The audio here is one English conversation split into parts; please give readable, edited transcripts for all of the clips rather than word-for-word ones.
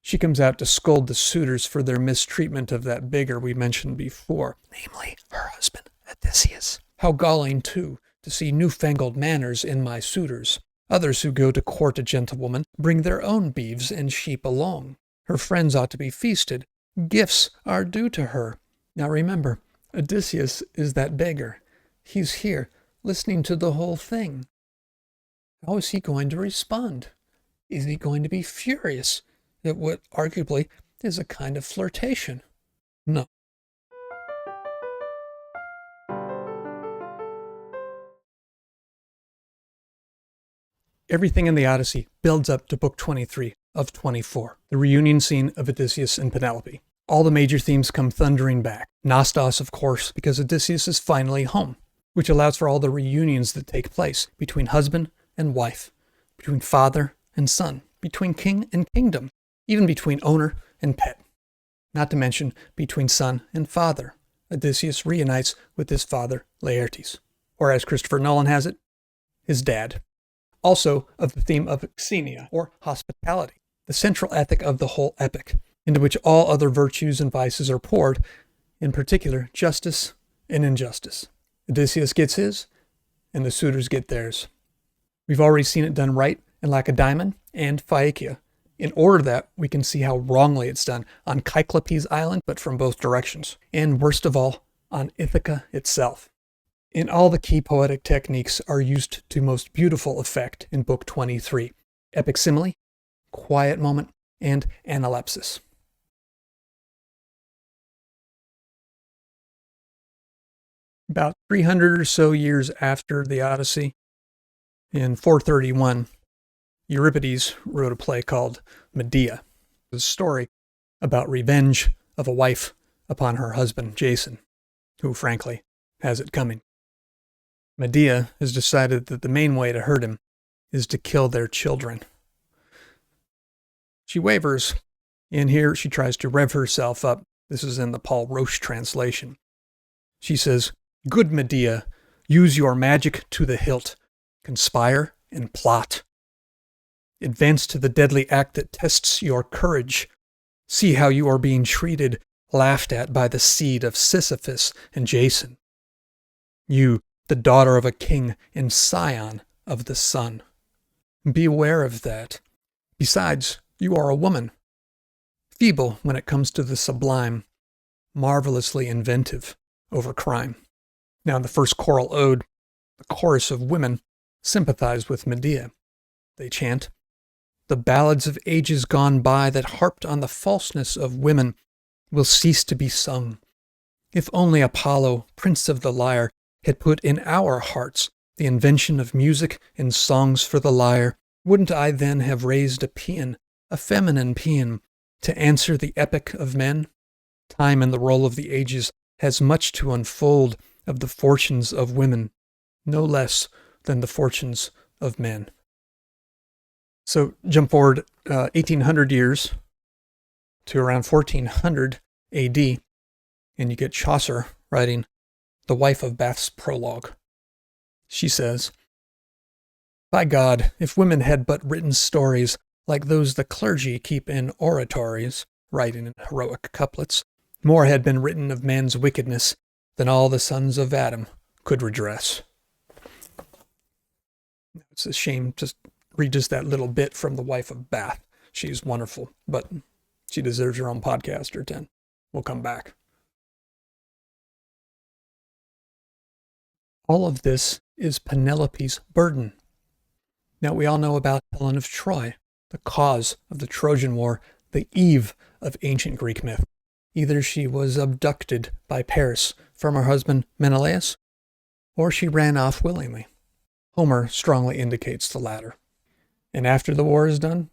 She comes out to scold the suitors for their mistreatment of that beggar we mentioned before, namely her husband, Odysseus. How galling, too, to see newfangled manners in my suitors. Others who go to court a gentlewoman bring their own beeves and sheep along. Her friends ought to be feasted. Gifts are due to her. Now remember, Odysseus is that beggar. He's here, listening to the whole thing. How is he going to respond? Is he going to be furious at what arguably is a kind of flirtation? No. Everything in the Odyssey builds up to Book 23 of 24, the reunion scene of Odysseus and Penelope. All the major themes come thundering back. Nostos, of course, because Odysseus is finally home, which allows for all the reunions that take place between husband and wife, between father and son, between king and kingdom, even between owner and pet. Not to mention between son and father. Odysseus reunites with his father, Laertes, or as Christopher Nolan has it, his dad. Also of the theme of xenia, or hospitality, the central ethic of the whole epic, into which all other virtues and vices are poured, in particular justice and injustice. Odysseus gets his, and the suitors get theirs. We've already seen it done right in Lacedaemon and Phaeacia, in order that we can see how wrongly it's done on Cyclopes Island, but from both directions, and worst of all, on Ithaca itself. And all the key poetic techniques are used to most beautiful effect in Book 23. Epic simile, quiet moment, and analepsis. About 300 or so years after the Odyssey, in 431, Euripides wrote a play called Medea. It's a story about revenge of a wife upon her husband, Jason, who frankly has it coming. Medea has decided that the main way to hurt him is to kill their children. She wavers, and here she tries to rev herself up. This is in the Paul Roche translation. She says, "Good Medea, use your magic to the hilt. Conspire and plot. Advance to the deadly act that tests your courage. See how you are being treated, laughed at by the seed of Sisyphus and Jason. You, the daughter of a king and scion of the sun. Beware of that. Besides, you are a woman. Feeble when it comes to the sublime, marvelously inventive over crime." Now in the first choral ode, the chorus of women sympathize with Medea. They chant, "The ballads of ages gone by that harped on the falseness of women will cease to be sung. If only Apollo, prince of the lyre, had put in our hearts the invention of music and songs for the lyre, wouldn't I then have raised a paean, a feminine paean, to answer the epic of men? Time in the roll of the ages has much to unfold of the fortunes of women, no less than the fortunes of men." So jump forward 1800 years to around 1400 AD, and you get Chaucer writing The Wife of Bath's prologue. She says, "By God, if women had but written stories like those the clergy keep in oratories, writing in heroic couplets, more had been written of man's wickedness than all the sons of Adam could redress." It's a shame to read just that little bit from The Wife of Bath. She's wonderful, but she deserves her own podcast or 10. We'll come back. All of this is Penelope's burden. Now, we all know about Helen of Troy, the cause of the Trojan War, the Eve of ancient Greek myth. Either she was abducted by Paris from her husband Menelaus, or she ran off willingly. Homer strongly indicates the latter. And after the war is done,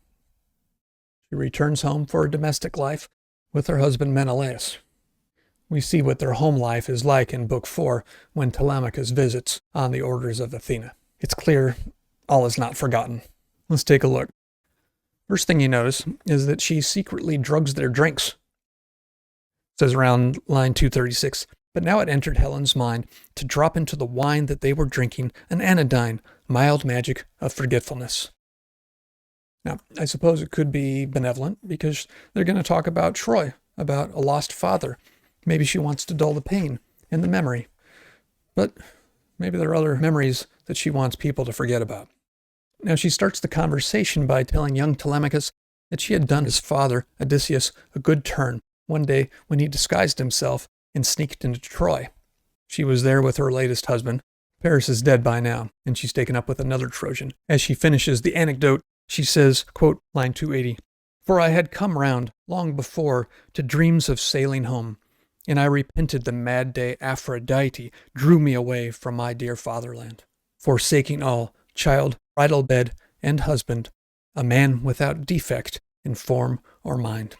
she returns home for a domestic life with her husband Menelaus. We see what their home life is like in Book 4 when Telemachus visits on the orders of Athena. It's clear all is not forgotten. Let's take a look. First thing you notice is that she secretly drugs their drinks. It says around line 236, "But now it entered Helen's mind to drop into the wine that they were drinking an anodyne, mild magic of forgetfulness." Now, I suppose it could be benevolent because they're going to talk about Troy, about a lost father. Maybe she wants to dull the pain and the memory. But maybe there are other memories that she wants people to forget about. Now, she starts the conversation by telling young Telemachus that she had done his father, Odysseus, a good turn one day when he disguised himself and sneaked into Troy. She was there with her latest husband. Paris is dead by now, and she's taken up with another Trojan. As she finishes the anecdote, she says, quote, line 280, "For I had come round, long before, to dreams of sailing home, and I repented the mad day Aphrodite drew me away from my dear fatherland, forsaking all, child, bridal bed, and husband, a man without defect in form or mind."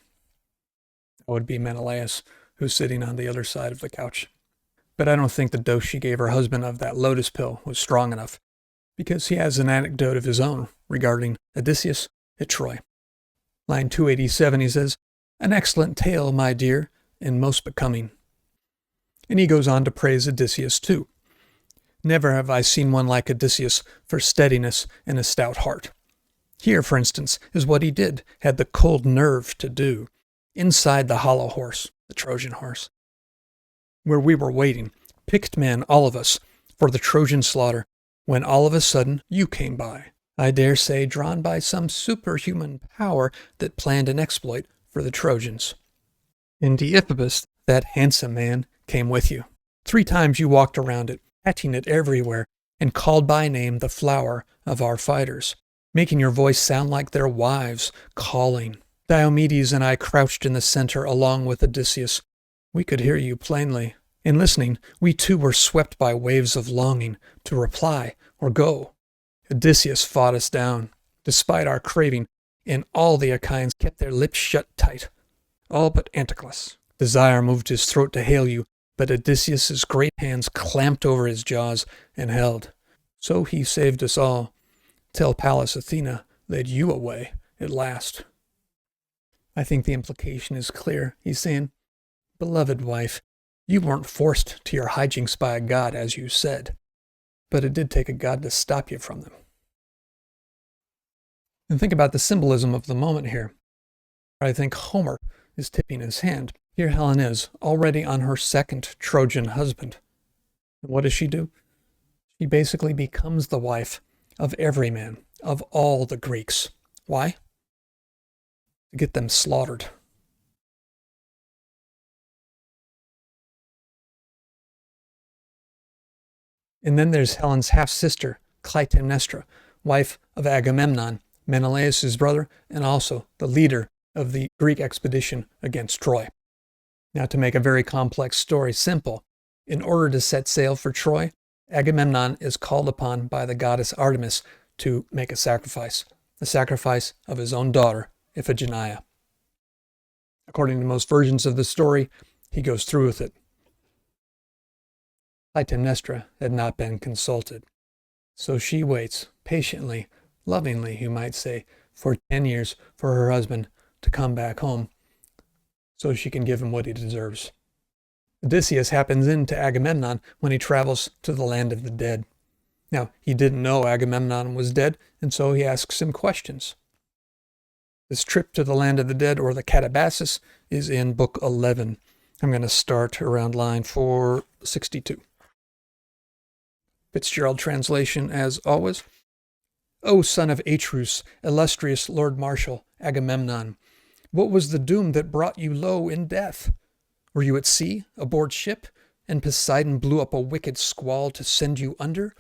That would be Menelaus, who's sitting on the other side of the couch. But I don't think the dose she gave her husband of that lotus pill was strong enough, because he has an anecdote of his own regarding Odysseus at Troy. Line 287, he says, "An excellent tale, my dear, and most becoming." And he goes on to praise Odysseus too. "Never have I seen one like Odysseus for steadiness and a stout heart. Here, for instance, is what he had the cold nerve to do, inside the hollow horse, the Trojan horse, where we were waiting, picked men, all of us, for the Trojan slaughter, when all of a sudden you came by. I dare say drawn by some superhuman power that planned an exploit for the Trojans. And Deiphobus, that handsome man, came with you. 3 times you walked around it, patting it everywhere, and called by name the flower of our fighters, making your voice sound like their wives, calling. Diomedes and I crouched in the center along with Odysseus. We could hear you plainly. In listening, we too were swept by waves of longing to reply or go. Odysseus fought us down, despite our craving, and all the Achaeans kept their lips shut tight. All but Anticlus. Desire moved his throat to hail you, but Odysseus's great hands clamped over his jaws and held. So he saved us all, till Pallas Athena led you away at last." I think the implication is clear. He's saying, beloved wife, you weren't forced to your hijinks by a god, as you said, but it did take a god to stop you from them. And think about the symbolism of the moment here. I think Homer is tipping his hand. Here Helen is, already on her second Trojan husband. And what does she do? She basically becomes the wife of every man, of all the Greeks. Why? To get them slaughtered. And then there's Helen's half-sister, Clytemnestra, wife of Agamemnon, Menelaus' brother, and also the leader of the Greek expedition against Troy. Now, to make a very complex story simple, in order to set sail for Troy, Agamemnon is called upon by the goddess Artemis to make a sacrifice of his own daughter, Iphigenia. According to most versions of the story, he goes through with it. Clytemnestra had not been consulted, so she waits patiently, lovingly, you might say, for 10 years for her husband to come back home so she can give him what he deserves. Odysseus happens into Agamemnon when he travels to the land of the dead. Now, he didn't know Agamemnon was dead, and so he asks him questions. This trip to the land of the dead, or the Catabasis, is in Book 11. I'm going to start around line 462. Fitzgerald translation, as always. O son of Atreus, illustrious Lord Marshal, Agamemnon, what was the doom that brought you low in death? Were you at sea, aboard ship, and Poseidon blew up a wicked squall to send you under?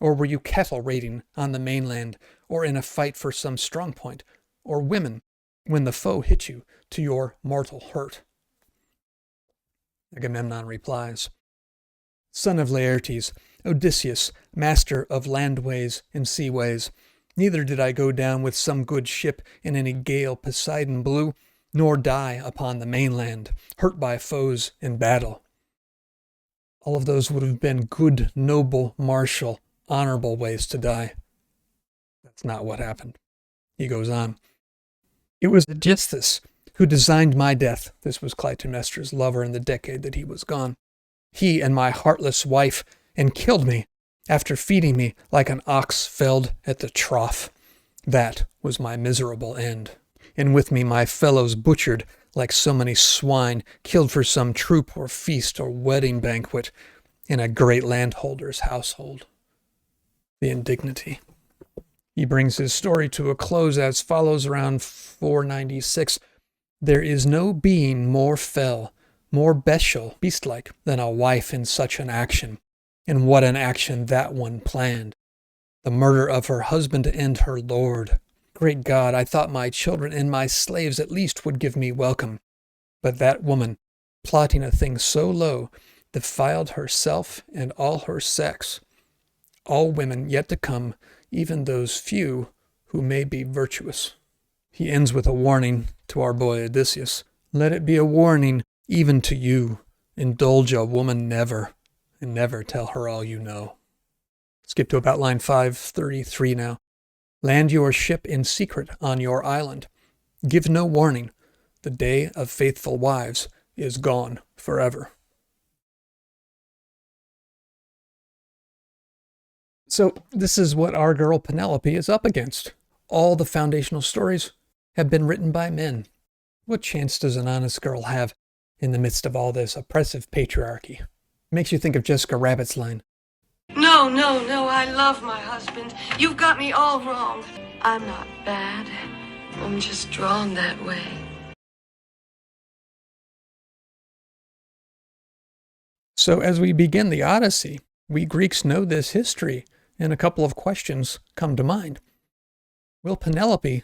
Or were you cattle raiding on the mainland, or in a fight for some strong point, or women, when the foe hit you to your mortal hurt? Agamemnon replies, Son of Laertes, Odysseus, master of landways and seaways, neither did I go down with some good ship in any gale Poseidon blew, nor die upon the mainland, hurt by foes in battle. All of those would have been good, noble, martial, honorable ways to die. That's not what happened. He goes on. It was Odysseus who designed my death. This was Clytemnestra's lover in the decade that he was gone. He and my heartless wife, and killed me after feeding me like an ox felled at the trough. That was my miserable end. And with me my fellows butchered like so many swine, killed for some troop or feast or wedding banquet in a great landholder's household. The indignity. He brings his story to a close as follows around 496. There is no being more fell, more bestial, beast-like, than a wife in such an action. And what an action that one planned. The murder of her husband and her lord. Great God, I thought my children and my slaves at least would give me welcome. But that woman, plotting a thing so low, defiled herself and all her sex. All women yet to come, even those few who may be virtuous. He ends with a warning to our boy Odysseus. Let it be a warning even to you. Indulge a woman never, and never tell her all you know. Skip to about line 533 now. Land your ship in secret on your island. Give no warning. The day of faithful wives is gone forever. So this is what our girl Penelope is up against. All the foundational stories have been written by men. What chance does an honest girl have in the midst of all this oppressive patriarchy? It makes you think of Jessica Rabbit's line. No, I love my husband. You've got me all wrong. I'm not bad. I'm just drawn that way. So as we begin the Odyssey, we Greeks know this history, and a couple of questions come to mind. Will Penelope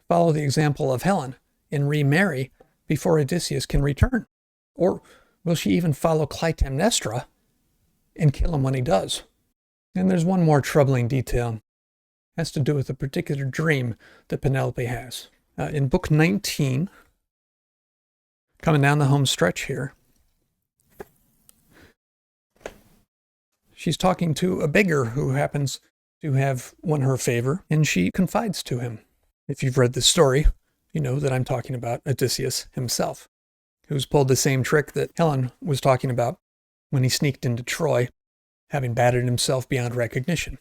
follow the example of Helen and remarry before Odysseus can return? Or will she even follow Clytemnestra and kill him when he does? And there's one more troubling detail. It has to do with a particular dream that Penelope has. In book 19, coming down the home stretch here, she's talking to a beggar who happens to have won her favor, and she confides to him. If you've read this story, you know that I'm talking about Odysseus himself, who's pulled the same trick that Helen was talking about when he sneaked into Troy, having battered himself beyond recognition.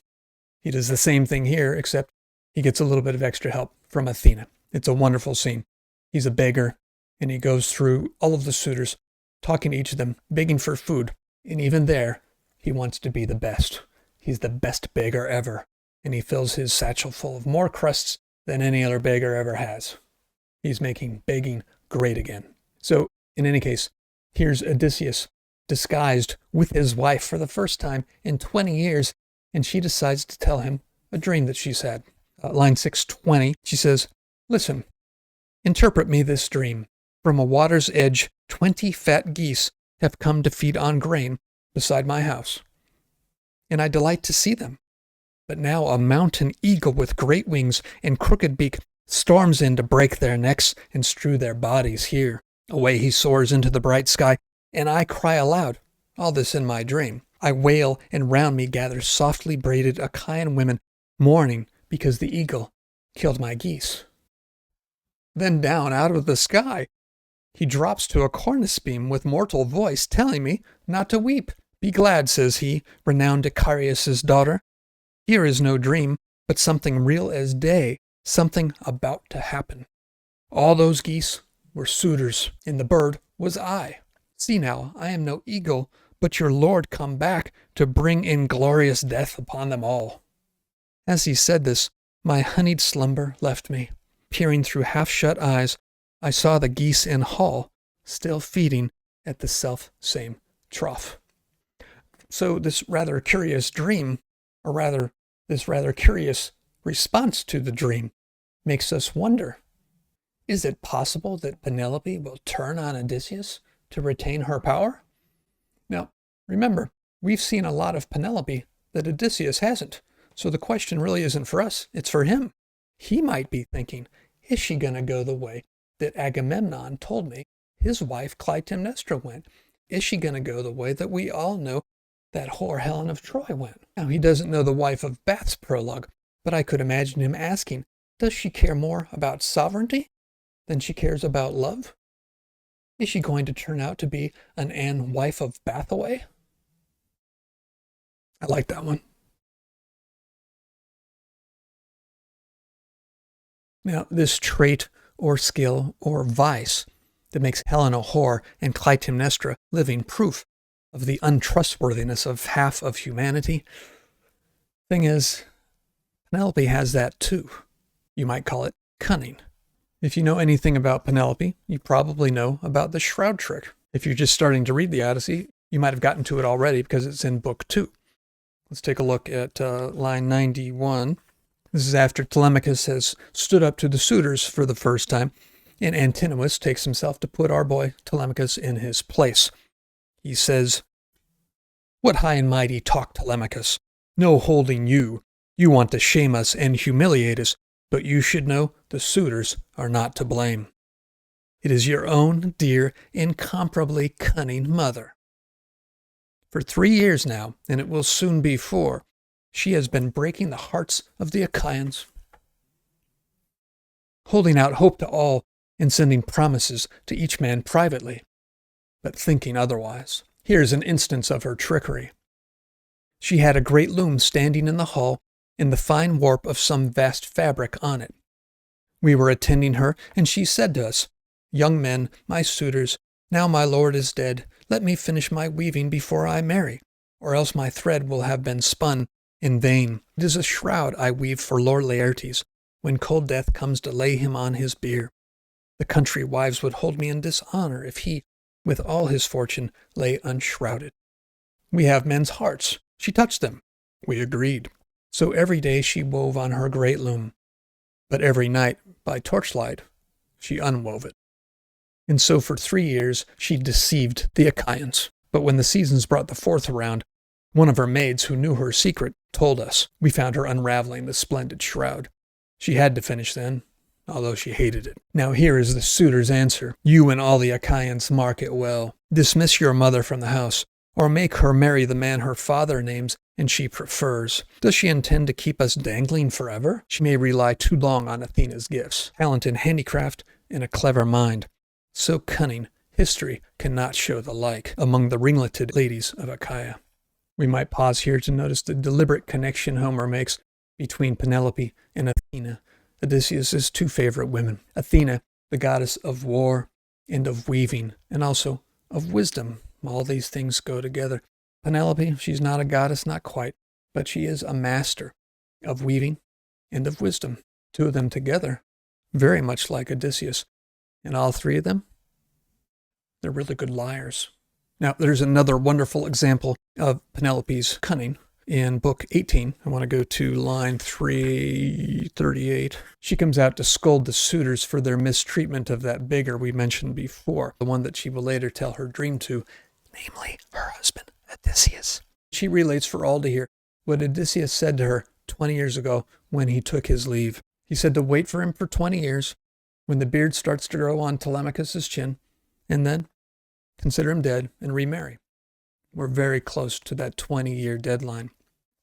He does the same thing here, except he gets a little bit of extra help from Athena. It's a wonderful scene. He's a beggar, and he goes through all of the suitors, talking to each of them, begging for food, and even there, he wants to be the best. He's the best beggar ever, and he fills his satchel full of more crusts than any other beggar ever has. He's making begging great again. So, in any case, here's Odysseus disguised with his wife for the first time in 20 years, and she decides to tell him a dream that she's had. Line 620, she says, "Listen, interpret me this dream. From a water's edge, 20 fat geese have come to feed on grain beside my house, and I delight to see them. But now a mountain eagle with great wings and crooked beak storms in to break their necks and strew their bodies here. Away he soars into the bright sky, and I cry aloud, all this in my dream. I wail, and round me gather softly braided Achaean women, mourning because the eagle killed my geese." Then down out of the sky, he drops to a cornice beam with mortal voice, telling me not to weep. "Be glad," says he, "renowned Icarius' daughter. Here is no dream, but something real as day, something about to happen. All those geese were suitors, and the bird was I. See now, I am no eagle, but your Lord come back to bring inglorious death upon them all." As he said this, my honeyed slumber left me. Peering through half-shut eyes, I saw the geese in hall, still feeding at the self-same trough. So this rather curious dream, or rather, this rather curious response to the dream, makes us wonder, is it possible that Penelope will turn on Odysseus to retain her power? Now, remember, we've seen a lot of Penelope that Odysseus hasn't. So the question really isn't for us, it's for him. He might be thinking, is she going to go the way that Agamemnon told me his wife Clytemnestra went? Is she going to go the way that we all know that whore Helen of Troy went? Now, he doesn't know the wife of Bath's prologue, but I could imagine him asking, does she care more about sovereignty than she cares about love? Is she going to turn out to be an Anne, wife of Bathaway? I like that one. Now, this trait or skill or vice that makes Helen a whore and Clytemnestra living proof of the untrustworthiness of half of humanity. Thing is, Penelope has that too. You might call it cunning. If you know anything about Penelope, you probably know about the shroud trick. If you're just starting to read the Odyssey, you might have gotten to it already because it's in book 2. Let's take a look at line 91. This is after Telemachus has stood up to the suitors for the first time, and Antinous takes himself to put our boy Telemachus in his place. He says, "What high and mighty talk, Telemachus? No holding you. You want to shame us and humiliate us, but you should know the suitors are not to blame. It is your own dear, incomparably cunning mother. For 3 years now, and it will soon be 4, she has been breaking the hearts of the Achaeans, holding out hope to all and sending promises to each man privately, but thinking otherwise. Here's an instance of her trickery. She had a great loom standing in the hall, and the fine warp of some vast fabric on it. We were attending her, and she said to us, 'Young men, my suitors, now my lord is dead, let me finish my weaving before I marry, or else my thread will have been spun in vain. It is a shroud I weave for Lord Laertes, when cold death comes to lay him on his bier. The country wives would hold me in dishonor if he, with all his fortune, lay unshrouded. We have men's hearts. She touched them. We agreed. So every day she wove on her great loom, but every night, by torchlight, she unwove it. And so for 3 years she deceived the Achaeans. But when the seasons brought the 4th around, one of her maids who knew her secret told us. We found her unraveling the splendid shroud. She had to finish then, although she hated it. Now here is the suitor's answer. You and all the Achaeans mark it well. Dismiss your mother from the house, or make her marry the man her father names and she prefers. Does she intend to keep us dangling forever? She may rely too long on Athena's gifts, talent in handicraft, and a clever mind. So cunning, history cannot show the like among the ringleted ladies of Achaia. We might pause here to notice the deliberate connection Homer makes between Penelope and Athena, Odysseus' 2 favorite women. Athena, the goddess of war and of weaving, and also of wisdom. All these things go together. Penelope, she's not a goddess, not quite, but she is a master of weaving and of wisdom. 2 of them together, very much like Odysseus. And all 3 of them, they're really good liars. Now, there's another wonderful example of Penelope's cunning in book 18. I want to go to line 338. She comes out to scold the suitors for their mistreatment of that beggar we mentioned before, the one that she will later tell her dream to, namely her husband, Odysseus. She relates for all to hear what Odysseus said to her 20 years ago when he took his leave. He said to wait for him for 20 years, when the beard starts to grow on Telemachus' chin, and then consider him dead and remarry. We're very close to that 20-year deadline.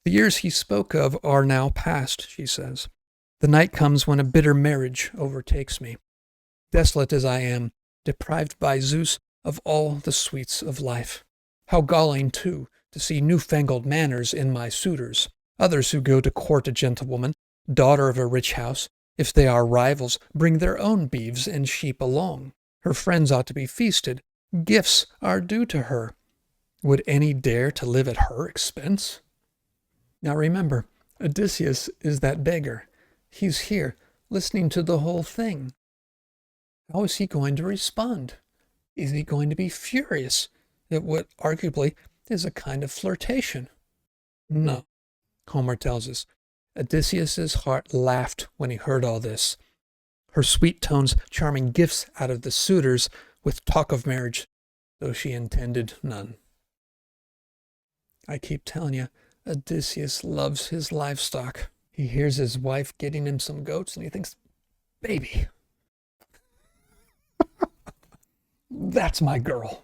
The years he spoke of are now past, she says. The night comes when a bitter marriage overtakes me. Desolate as I am, deprived by Zeus of all the sweets of life. How galling, too, to see newfangled manners in my suitors, others who go to court a gentlewoman, daughter of a rich house, if they are rivals, bring their own beeves and sheep along. Her friends ought to be feasted. Gifts are due to her. Would any dare to live at her expense? Now remember, Odysseus is that beggar. He's here, listening to the whole thing. How is he going to respond? Is he going to be furious at what arguably is a kind of flirtation? No. Homer tells us, Odysseus' heart laughed when he heard all this. Her sweet tones charming gifts out of the suitors with talk of marriage, though she intended none. I keep telling you, Odysseus loves his livestock. He hears his wife getting him some goats and he thinks, baby, that's my girl.